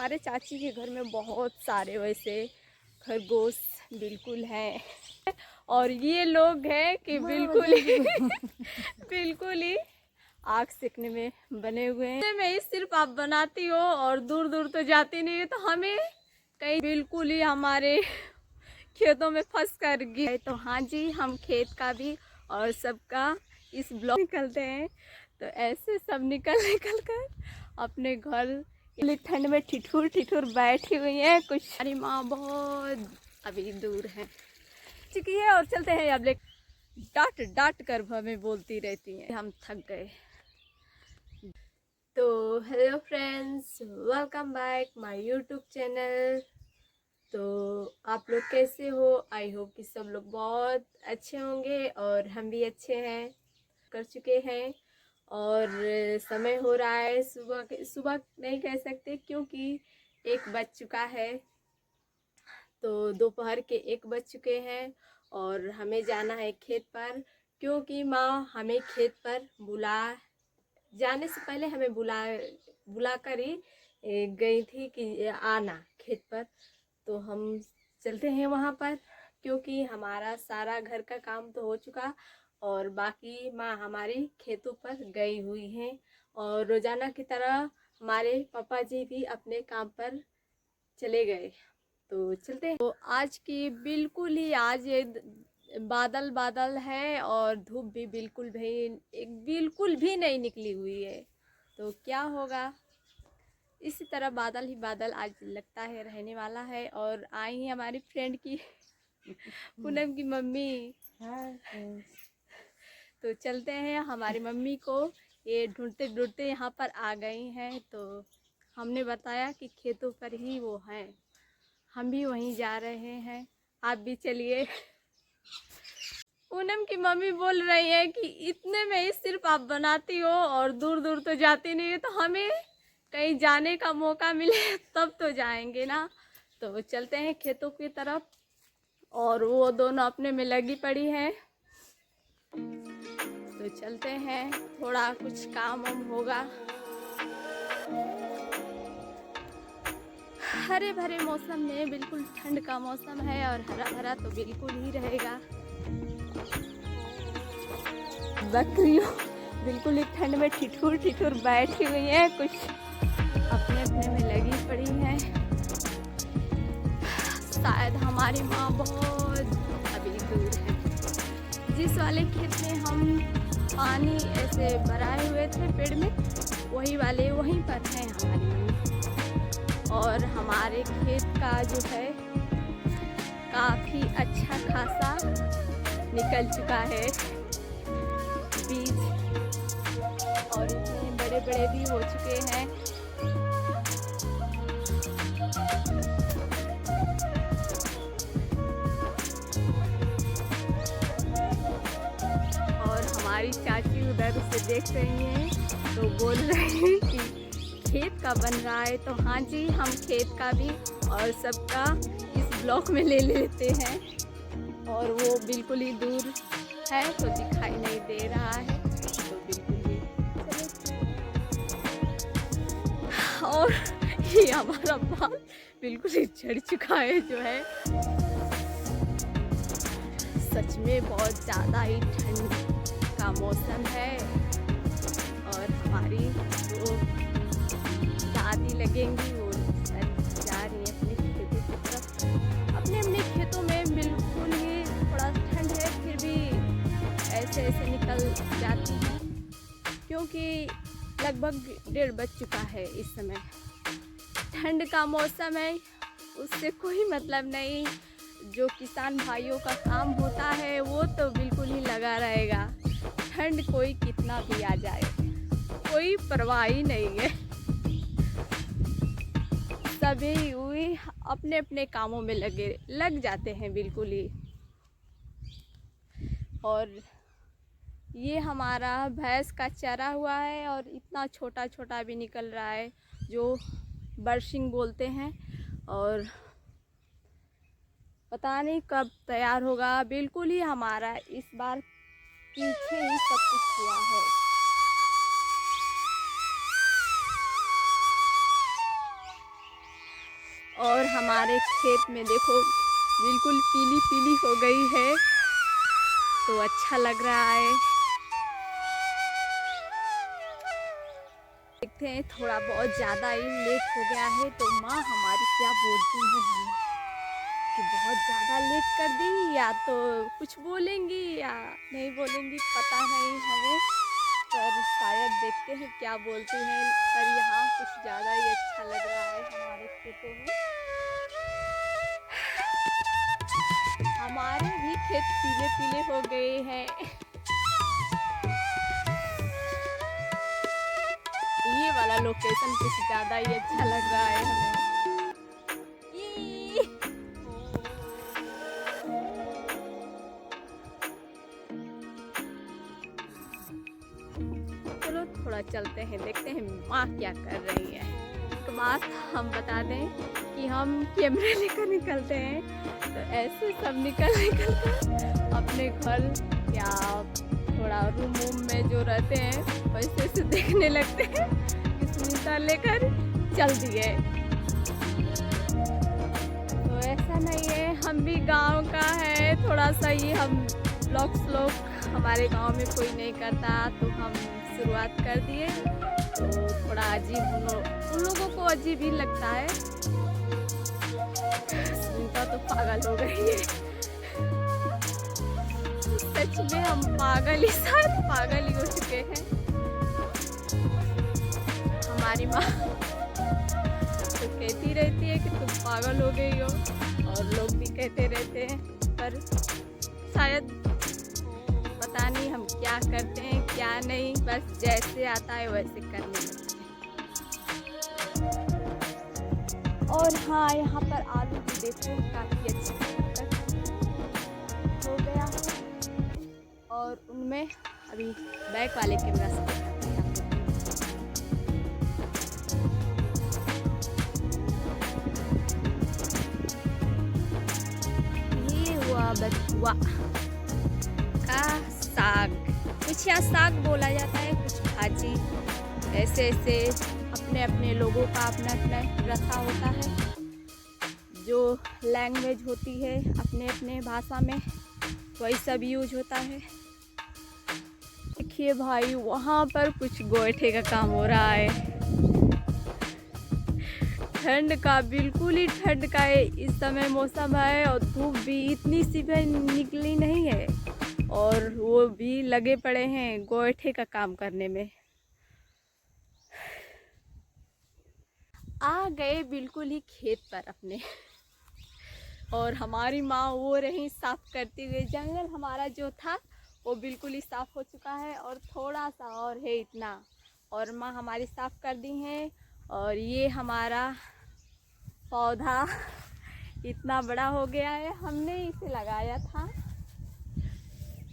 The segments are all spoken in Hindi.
हमारे चाची के घर में बहुत सारे वैसे खरगोश बिल्कुल हैं। और ये लोग हैं कि बिल्कुल ही बिल्कुल ही आग सेकने में बने हुए हैं। मैं ही सिर्फ आप बनाती हो और दूर दूर तो जाती नहीं है, तो हमें कहीं बिल्कुल ही हमारे खेतों में फंस कर गए। तो हाँ जी, हम खेत का भी और सबका इस ब्लॉक निकलते हैं। तो ऐसे सब निकल कर अपने घर ठंड में ठिठुर ठिठुर बैठी हुई हैं। कुछ हमारी माँ बहुत अभी दूर है चुकी है और चलते हैं। अब डांट डांट कर हमें बोलती रहती हैं, हम थक गए। तो hello friends, welcome back my YouTube channel. तो आप लोग कैसे हो? आई होप कि सब लोग बहुत अच्छे होंगे और हम भी अच्छे हैं, कर चुके हैं। और समय हो रहा है सुबह नहीं कह सकते क्योंकि 1 बज चुका है। तो दोपहर के 1 बज चुके हैं और हमें जाना है खेत पर, क्योंकि माँ हमें खेत पर जाने से पहले हमें बुला कर ही गई थी कि आना खेत पर। तो हम चलते हैं वहाँ पर, क्योंकि हमारा सारा घर का काम तो हो चुका और बाकी माँ हमारी खेतों पर गई हुई हैं। और रोज़ाना की तरह हमारे पापा जी भी अपने काम पर चले गए। तो चलते हैं। तो आज की बिल्कुल ही आज ये बादल बादल है और धूप भी बिल्कुल भी नहीं निकली हुई है। तो क्या होगा, इसी तरह बादल ही बादल आज लगता है रहने वाला है। और आई है हमारी फ्रेंड की पूनम की मम्मी। तो चलते हैं, हमारी मम्मी को ये ढूंढते ढूंढते यहाँ पर आ गई हैं। तो हमने बताया कि खेतों पर ही वो हैं, हम भी वहीं जा रहे हैं, आप भी चलिए। पूनम की मम्मी बोल रही है कि इतने में ही सिर्फ आप बनाती हो और दूर दूर तो जाती नहीं है, तो हमें कहीं जाने का मौका मिले तब तो जाएंगे ना। तो चलते हैं खेतों की तरफ और वो दोनों अपने में लगी पड़ी हैं। तो चलते हैं, थोड़ा कुछ काम वाम होगा। हरे भरे मौसम में बिल्कुल ठंड का मौसम है और हरा भरा तो बिल्कुल ही रहेगा। बकरियों बिल्कुल ही ठंड में ठिठुर ठिठुर बैठी हुई हैं, कुछ अपने अपने में लगी पड़ी हैं। शायद हमारी माँ बहुत अभी दूर है। जिस वाले खेत में हम पानी ऐसे भराए हुए थे पेड़ में, वहीं पर है हमारी मम्मी। और हमारे खेत का जो है काफ़ी अच्छा खासा निकल चुका है बीज, और इतने बड़े बड़े भी हो चुके हैं। और हमारी चाची उधर से देख रही हैं, तो बोल रही हैं कि खेत का बन रहा है। तो हाँ जी, हम खेत का भी और सबका इस ब्लॉक में ले लेते हैं। और वो बिल्कुल ही दूर है तो दिखाई नहीं दे रहा है, तो बिल्कुल ही और ये हमारा बाल बिल्कुल ही झड़ चुका है जो है। सच में बहुत ज़्यादा ही ठंड का मौसम है। और हमारी जो दादी लगेंगी वो जा रही है अपने खेतों की तरफ। अपने अपने खेतों में बिल्कुल ही थोड़ा ठंड है, फिर भी ऐसे निकल जाती हैं, क्योंकि लगभग 1:30 बज चुका है इस समय। ठंड का मौसम है, उससे कोई मतलब नहीं। जो किसान भाइयों का काम होता है वो तो बिल्कुल ही लगा रहेगा। ठंड कोई कितना भी आ जाए, कोई परवाह ही नहीं है। सभी वही अपने अपने कामों में लग जाते हैं बिल्कुल ही। और ये हमारा भैंस का चरा हुआ है और इतना छोटा छोटा भी निकल रहा है, जो बरसिंग बोलते हैं। और पता नहीं कब तैयार होगा। बिल्कुल ही हमारा इस बार पीछे ही सब कुछ हुआ है। और हमारे खेत में देखो बिल्कुल पीली पीली हो गई है, तो अच्छा लग रहा है। देखते हैं, थोड़ा बहुत ज़्यादा ही लेट हो गया है, तो माँ हमारी क्या बोलती हैं हमें कि बहुत ज़्यादा लेट कर दी, या तो कुछ बोलेंगी या नहीं बोलेंगी, पता नहीं हमें। पर शायद देखते हैं क्या बोलती हैं। पर यहाँ कुछ ज़्यादा ही अच्छा लग रहा है हमारे खेतों में। हमारे भी खेत पीले पीले हो गए हैं। ये वाला लोकेशन कुछ ज़्यादा ही अच्छा लग रहा है हमें। चलो थोड़ा चलते हैं, देखते हैं माँ क्या कर रही है। एक बात हम बता दें कि हम कैमरे लेकर निकलते हैं तो ऐसे सब निकल कर अपने घर या थोड़ा रूम में जो रहते हैं वैसे से देखने लगते हैं कि सुनीता लेकर चल दिए। तो ऐसा नहीं है, हम भी गांव का है, थोड़ा सा ये हम ब्लॉग्स हमारे गांव में कोई नहीं करता, तो हम शुरुआत कर दिए। तो थोड़ा अजीब उन लोगों को अजीब ही लगता है। सुनीता तो पागल हो गई है। सच में हम पागल ही, शायद पागल ही हो चुके हैं। हमारी माँ तो कहती रहती है कि तुम पागल हो गई हो, और लोग भी कहते रहते हैं, पर शायद पता नहीं हम क्या करते हैं क्या नहीं, बस जैसे आता है वैसे करने लगते हैं। और हाँ, यहाँ पर आलू भी देखो काफ़ी अच्छा हो गया है। और उनमें अभी बैक वाले कैमरा से दिखाते हैं आपको। ये हुआ बथुआ का साग, कुछ यहाँ साग बोला जाता है, कुछ भाजी, ऐसे ऐसे अपने अपने लोगों का अपना अपना रखा होता है। जो लैंग्वेज होती है अपने अपने भाषा में वही सब यूज होता है। देखिए भाई, वहाँ पर कुछ गोईठे का काम हो रहा है। ठंड का, बिल्कुल ही ठंड का है इस समय मौसम है, और धूप भी इतनी सी भी निकली नहीं है, और वो भी लगे पड़े हैं गोईठे का काम करने में। आ गए बिल्कुल ही खेत पर अपने, और हमारी माँ वो रही साफ करते हुए। जंगल हमारा जो था वो बिल्कुल ही साफ हो चुका है, और थोड़ा सा और है इतना, और माँ हमारी साफ कर दी हैं। और ये हमारा पौधा इतना बड़ा हो गया है, हमने इसे लगाया था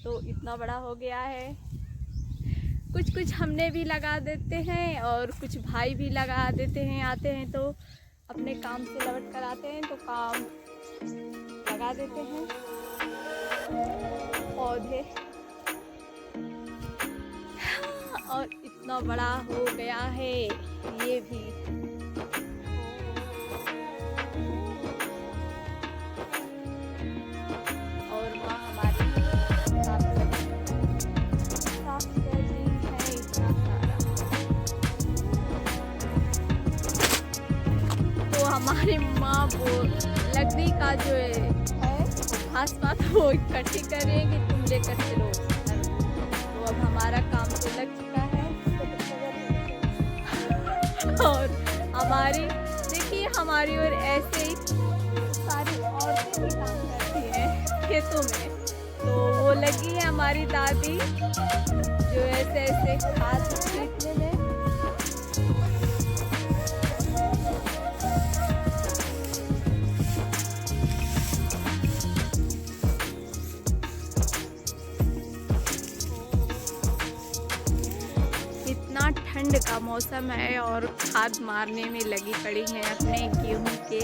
तो इतना बड़ा हो गया है। कुछ कुछ हमने भी लगा देते हैं, और कुछ भाई भी लगा देते हैं, आते हैं तो अपने काम से लौट कर आते हैं तो काम लगा देते हैं पौधे। और इतना बड़ा हो गया है ये भी। और माँ हमारी साफ कर रही है इतना सारा। तो हमारी माँ वो लकड़ी का जो है घास पात वो इकट्ठी करेंगे, तुम लेकर चलो। तो अब हमारा काम तो लग चुका है। और हमारी देखिए, हमारी और ऐसे ही सारी औरतें भी काम करती हैं खेतों में। तो वो लगी है हमारी दादी जो ऐसे ऐसे खाद छींटने में। इतना ठंड का मौसम है और खाद मारने में लगी पड़ी हैं अपने गेहूं के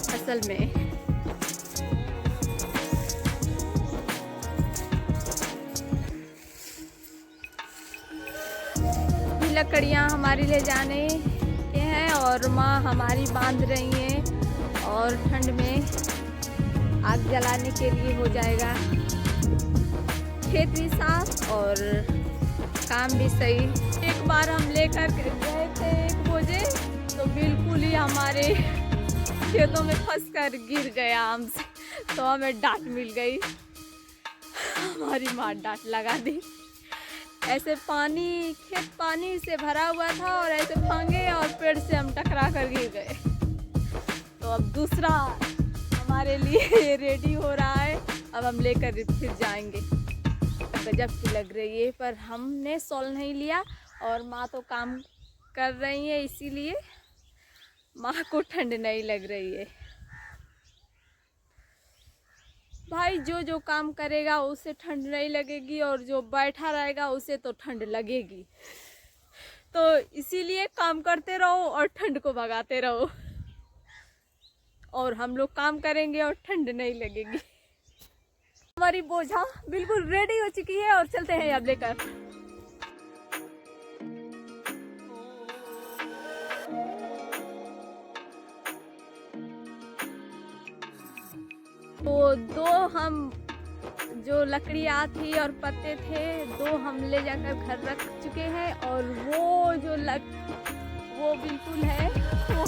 फसल में। लकड़ियाँ हमारी ले जाने के हैं और माँ हमारी बांध रही हैं और ठंड में आग जलाने के लिए हो जाएगा। खेत भी साफ और काम भी सही। एक बार हम लेकर गए थे 1 बोझे, तो बिल्कुल ही हमारे खेतों में फंस कर गिर गया आम से, तो हमें डांट मिल गई। हमारी माँ डांट लगा दी। ऐसे खेत पानी से भरा हुआ था और ऐसे भागे और पेड़ से हम टकरा कर गिर गए। तो अब दूसरा हमारे लिए रेडी हो रहा है, अब हम लेकर फिर जाएंगे। गजब की लग रही है, पर हमने सॉल नहीं लिया और माँ तो काम कर रही है, इसीलिए माँ को ठंड नहीं लग रही है। भाई जो काम करेगा उसे ठंड नहीं लगेगी और जो बैठा रहेगा उसे तो ठंड लगेगी। तो इसीलिए काम करते रहो और ठंड को भगाते रहो, और हम लोग काम करेंगे और ठंड नहीं लगेगी। हमारी बोझा बिल्कुल रेडी हो चुकी है और चलते हैं अब लेकर। तो 2 हम जो लकड़ियाँ थी और पत्ते थे 2 हम ले जाकर घर रख चुके हैं, और वो बिल्कुल है वो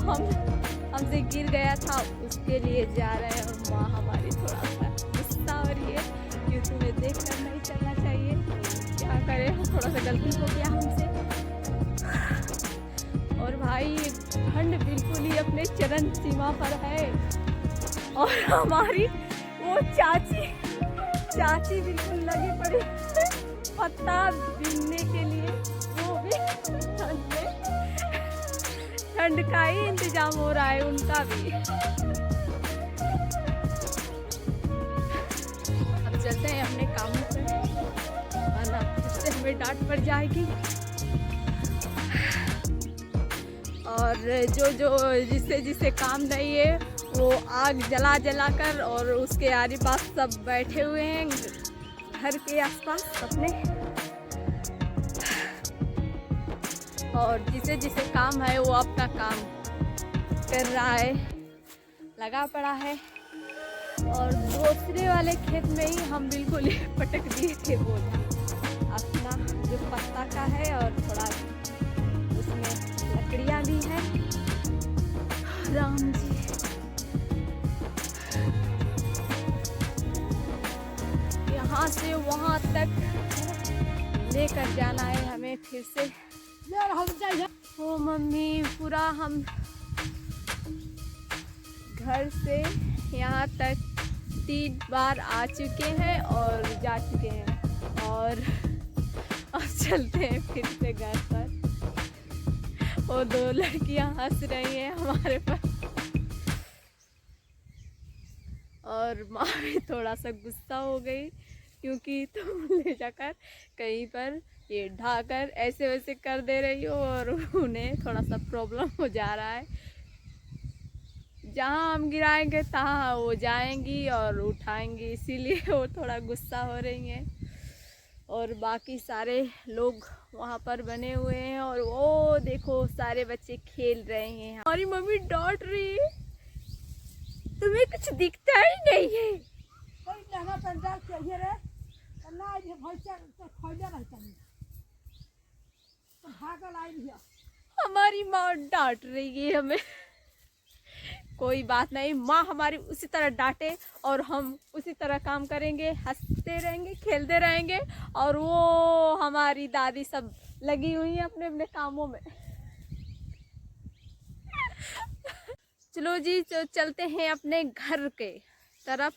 हमसे गिर गया था, उसके लिए जा रहे हैं। और माँ हमारी थोड़ा सा गुस्सा हो रही है कि तुम्हें देख कर नहीं चलना चाहिए, क्या करें, थोड़ा सा गलती हो गया हमसे। और भाई ठंड बिल्कुल ही अपने चरम सीमा पर है, और हमारी वो चाची बिल्कुल लगी पड़ी पत्ता बीनने के लिए, वो भी ठंड का ही इंतजाम हो रहा है उनका भी। अब चलते हैं अपने कामों पे, वरना फिर से हमें डांट पड़ जाएगी। और जो जिसे काम नहीं है वो आग जला कर, और उसके आरी पास सब बैठे हुए हैं घर के आसपास अपने, और जिसे काम है वो अपना काम कर रहा है, लगा पड़ा है। और दूसरे वाले खेत में ही हम बिल्कुल ही पटक दिए थे बोझा अपना, जो पत्ता का है, और थोड़ा उसमें लकड़ियाँ भी हैं। राम जी, यहाँ से वहाँ तक लेकर जाना है हमें फिर से। ओ मम्मी, पूरा हम घर से यहाँ तक 3 बार आ चुके हैं और जा चुके हैं, और अब चलते हैं फिर से घर पर। वो 2 लड़कियाँ हंस रही हैं हमारे पर, और माँ भी थोड़ा सा गुस्सा हो गई, क्योंकि तुम ले जाकर कहीं पर ये ढाकर ऐसे वैसे कर दे रही हो, और उन्हें थोड़ा सा प्रॉब्लम हो जा रहा है। जहाँ हम गिराएंगे तहाँ वो जाएंगी और उठाएंगी, इसीलिए वो थोड़ा गुस्सा हो रही हैं। और बाकी सारे लोग वहाँ पर बने हुए हैं, और वो देखो सारे बच्चे खेल रहे हैं। हमारी मम्मी डांट रही है, तुम्हें कुछ दिखता ही नहीं है। हमारी माँ डांट रही है हमें। कोई बात नहीं, माँ हमारी उसी तरह डांटे और हम उसी तरह काम करेंगे, हंसते रहेंगे, खेलते रहेंगे, और वो हमारी दादी सब लगी हुई हैं अपने अपने कामों में। चलो जी, तो चलते हैं अपने घर के तरफ,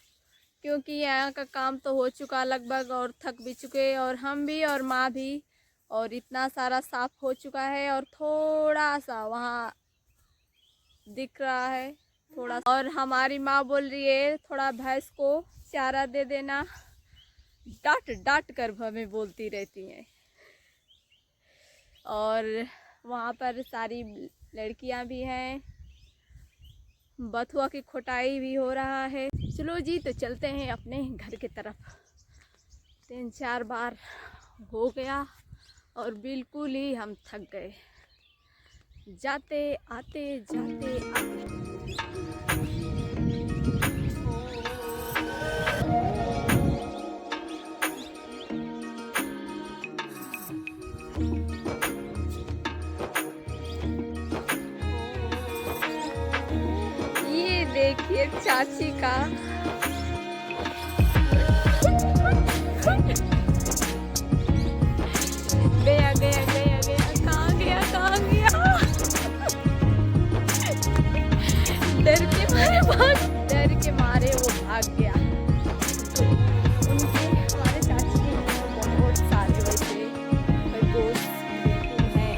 क्योंकि यहाँ का काम तो हो चुका लगभग, और थक भी चुके और हम भी और माँ भी, और इतना सारा साफ हो चुका है, और थोड़ा सा वहाँ दिख रहा है थोड़ा, और हमारी माँ बोल रही है थोड़ा भैंस को चारा दे देना, डांट कर हमें बोलती रहती हैं। और वहाँ पर सारी लड़कियाँ भी हैं, बथुआ की खोटाई भी हो रहा है। चलो जी, तो चलते हैं अपने घर की तरफ। 3-4 बार हो गया और बिल्कुल ही हम थक गए, जाते आते जाते आते। देखिए चाची का गया गया गया गया, कहाँ गया कहाँ गया। डर के मारे वो भाग गया। उनके हमारे चाची के घर में बहुत सारे वैसे खरगोश हैं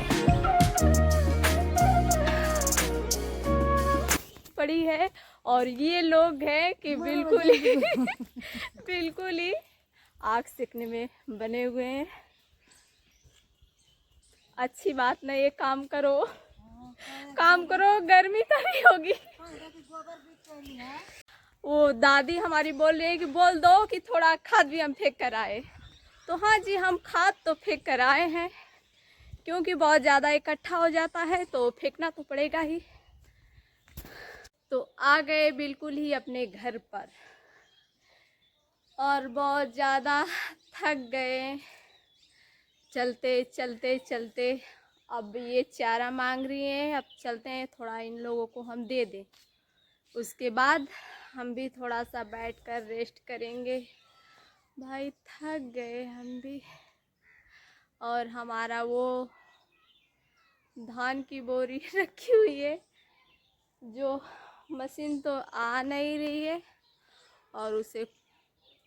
पड़ी है। और ये लोग हैं कि बिल्कुल ही आग सेकने में बने हुए हैं। अच्छी बात नहीं है, काम करो गर्मी तो नहीं होगी। वो दादी हमारी बोल रही है कि बोल दो कि थोड़ा खाद भी हम फेंक कर आए। तो हाँ जी, हम खाद तो फेंक कर आए हैं, क्योंकि बहुत ज़्यादा इकट्ठा हो जाता है तो फेंकना तो पड़ेगा ही। तो आ गए बिल्कुल ही अपने घर पर, और बहुत ज़्यादा थक गए चलते चलते चलते। अब ये चारा मांग रही हैं, अब चलते हैं थोड़ा इन लोगों को हम दे दें, उसके बाद हम भी थोड़ा सा बैठकर रेस्ट करेंगे। भाई थक गए हम भी। और हमारा वो धान की बोरी रखी हुई है, जो मशीन तो आ नहीं रही है, और उसे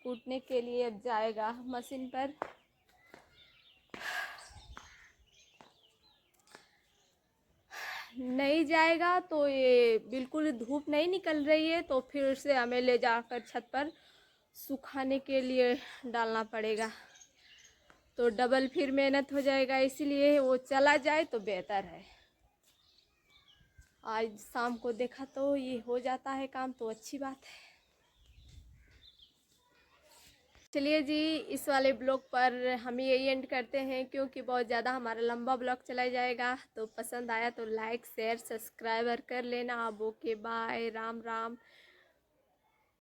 कूटने के लिए अब जाएगा मशीन पर। नहीं जाएगा तो ये बिल्कुल धूप नहीं निकल रही है, तो फिर से हमें ले जाकर छत पर सुखाने के लिए डालना पड़ेगा, तो डबल फिर मेहनत हो जाएगा। इसीलिए वो चला जाए तो बेहतर है। आज शाम को देखा तो ये हो जाता है काम, तो अच्छी बात है। चलिए जी, इस वाले ब्लॉग पर हम यही एंड करते हैं, क्योंकि बहुत ज़्यादा हमारा लंबा ब्लॉग चला जाएगा। तो पसंद आया तो लाइक शेयर सब्सक्राइबर कर लेना। अब ओके बाय, राम राम।